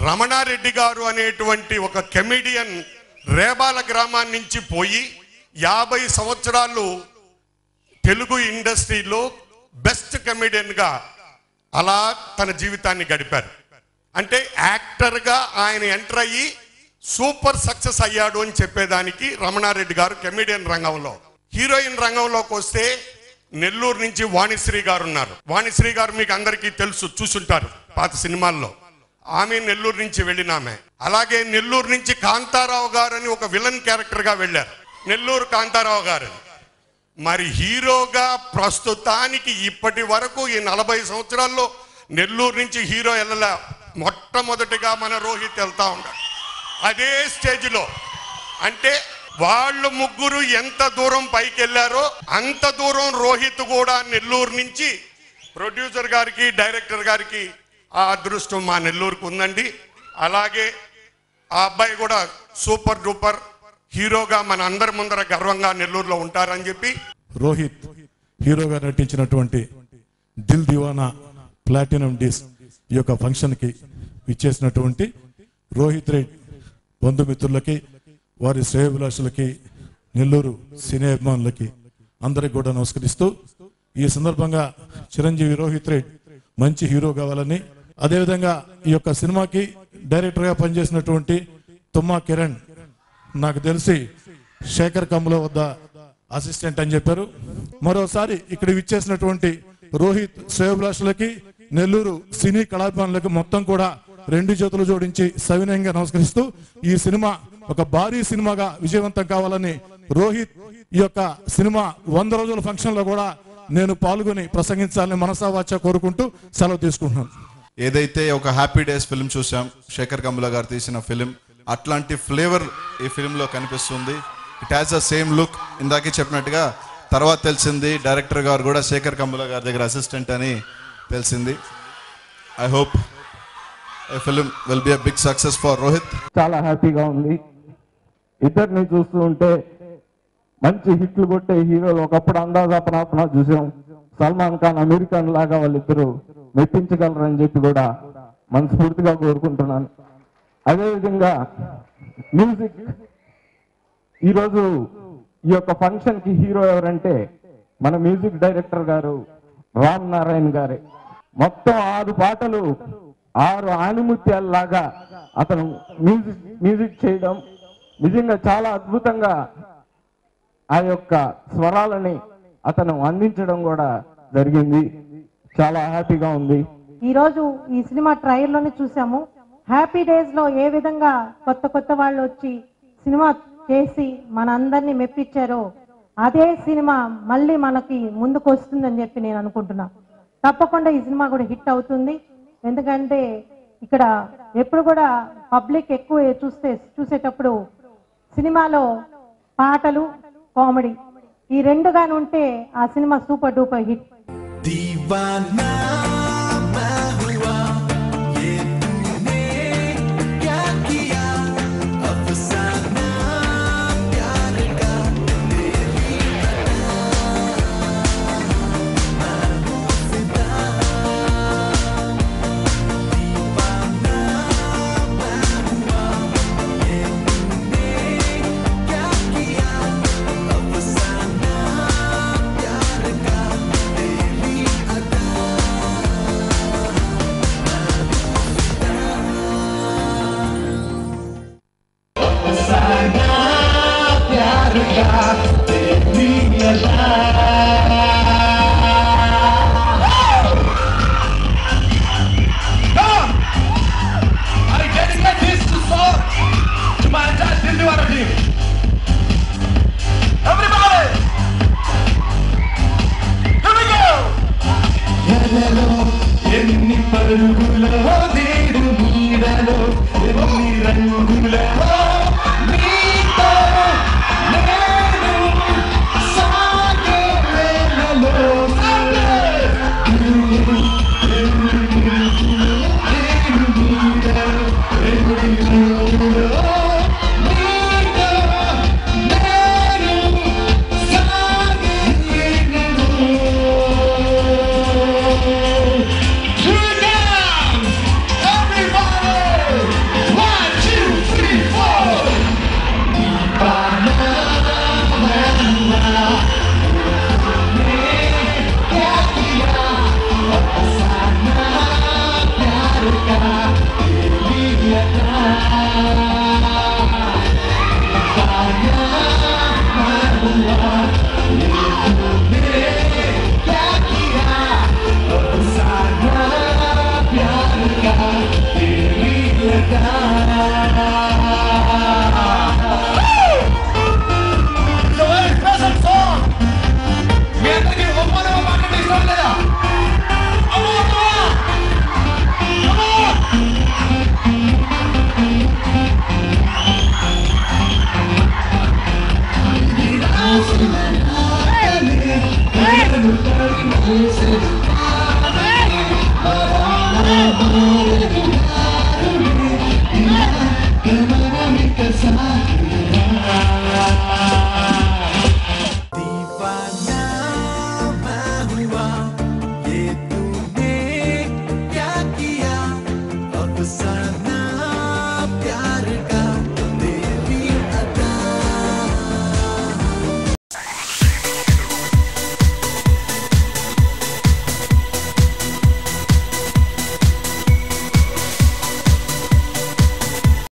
రమణారెడ్డి గారు అనేటువంటి ఒక కమెడియన్ రేబాల గ్రామాన్ని నుంచి పోయి 50 సంవత్సరాలు తెలుగు ఇండస్ట్రీలో బెస్ట్ కమెడియన్గా అలా తన జీవితాన్ని గడిపారు. అంటే యాక్టర్గా ఆయన ఎంటర్ అయ్యి సూపర్ సక్సెస్ అయ్యాడు అని చెప్పేదానికి రమణారెడ్డి గారు కమెడియన్ రంగంలో. హీరోయిన్ రంగంలోకి వస్తే నెల్లూరు నుంచి వాణిశ్రీ గారు ఉన్నారు. వాణిశ్రీ గారు మీకు అందరికీ తెలుసు, చూసుంటారు పాత సినిమాల్లో. ఆమె నెల్లూరు నుంచి వెళ్ళినామె. అలాగే నెల్లూరు నుంచి కాంతారావు గారు అని ఒక విలన్ క్యారెక్టర్గా వెళ్ళారు, నెల్లూరు కాంతారావు గారు. మరి హీరోగా ప్రస్తుతానికి ఇప్పటి వరకు ఈ 40 సంవత్సరాల్లో నెల్లూరు నుంచి హీరో వెళ్ళలే. మొట్టమొదటిగా మన రోహిత్ వెళ్తా ఉన్నాడు అదే స్టేజ్లో. అంటే వాళ్ళు ముగ్గురు ఎంత దూరం పైకి వెళ్ళారో అంత దూరం రోహిత్ కూడా నెల్లూరు నుంచి ప్రొడ్యూసర్ గారికి, డైరెక్టర్ గారికి ఆ అదృష్టం మా నెల్లూరుకు ఉందండి. అలాగే ఆ అబ్బాయి కూడా సూపర్ డూపర్ హీరోగా మన అందరి ముందర గర్వంగా నెల్లూరులో ఉంటారని చెప్పి. రోహిత్ హీరోగా నటించినటువంటి దిల్ దివానా ప్లాటినం డిస్క్ ఈ యొక్క ఫంక్షన్కి విచ్చేసినటువంటి రోహిత్ రెడ్డి బంధుమిత్రులకి, వారి శ్రేయోభిలాషులకి, నెల్లూరు సినీ అభిమానులకి అందరికి కూడా నమస్కరిస్తూ, ఈ సందర్భంగా చిరంజీవి రోహిత్ రెడ్డి మంచి హీరో కావాలని, అదేవిధంగా ఈ యొక్క సినిమాకి డైరెక్టర్గా పనిచేసినటువంటి తుమ్మా కిరణ్ నాకు తెలిసి శేఖర్ కమ్ముల వద్ద అసిస్టెంట్ అని చెప్పారు. మరోసారి ఇక్కడ విచ్చేసినటువంటి రోహిత్ శ్రేయోభిలాషులకి, నెల్లూరు సినీ కళాభిమానులకి మొత్తం కూడా 2 చేతులు జోడించి సవినయంగా నమస్కరిస్తూ, ఈ సినిమా ఒక భారీ సినిమాగా విజయవంతం కావాలని, రోహిత్ ఈ యొక్క సినిమా 100 రోజుల ఫంక్షన్ లో కూడా నేను పాల్గొని ప్రసంగించాలని మనసావాచ కోరుకుంటూ సెలవు తీసుకుంటున్నాను. ఏదైతే ఒక హ్యాపీ డేస్ ఫిల్మ్ చూసాం, శేఖర్ కమ్ముల గారు తీసిన ఫిలిం, అట్లాంటి ఫ్లేవర్ ఈ ఫిలింలో కనిపిస్తుంది. It has the same look. ఇందాకే చెప్పినట్టుగా తర్వాత తెలిసింది డైరెక్టర్ గారు కూడా శేఖర్ కమ్ముల గారి దగ్గర అసిస్టెంట్ అని తెలిసింది. ఐ హోప్ ఈ film will be a big success for Rohit. చాలా హ్యాపీగా ఉంది. ఇద్దరిని చూస్తూ ఉంటే మంచి హిట్లు కొట్టే హీరోలు ఒకప్పుడు అందాజాపన చూసాం. సల్మాన్ ఖాన్, అమీర్ ఖాన్ లాగా వాళ్ళిద్దరూ మెప్పించగలరని చెప్పి కూడా మనస్ఫూర్తిగా కోరుకుంటున్నాను. అదేవిధంగా మ్యూజిక్, ఈరోజు ఈ యొక్క ఫంక్షన్ కి హీరో ఎవరంటే మన మ్యూజిక్ డైరెక్టర్ గారు రామ్ నారాయణ గారే. మొత్తం 6 పాటలు 6 ఆణిముత్యాలలాగా అతను మ్యూజిక్ చేయడం నిజంగా చాలా అద్భుతంగా ఆ యొక్క స్వరాలని అతను అందించడం కూడా జరిగింది. చాలా హ్యాపీగా ఉంది. ఈరోజు ఈ సినిమా ట్రైలర్ లోనే చూసాము. హ్యాపీ డేస్ లో ఏ విధంగా కొత్త వాళ్ళు వచ్చి సినిమా చేసి మనందరినీ మెప్పించారో అదే సినిమా మళ్ళీ మనకి ముందుకు వస్తుందని చెప్పి నేను అనుకుంటున్నా. తప్పకుండా ఈ సినిమా కూడా హిట్ అవుతుంది. ఎందుకంటే ఇక్కడ ఎప్పుడు కూడా పబ్లిక్ ఎక్కువ చూసేటప్పుడు సినిమాలో పాటలు, కామెడీ ఈ 2 గాని ఉంటే ఆ సినిమా సూపర్ డూపర్ హిట్.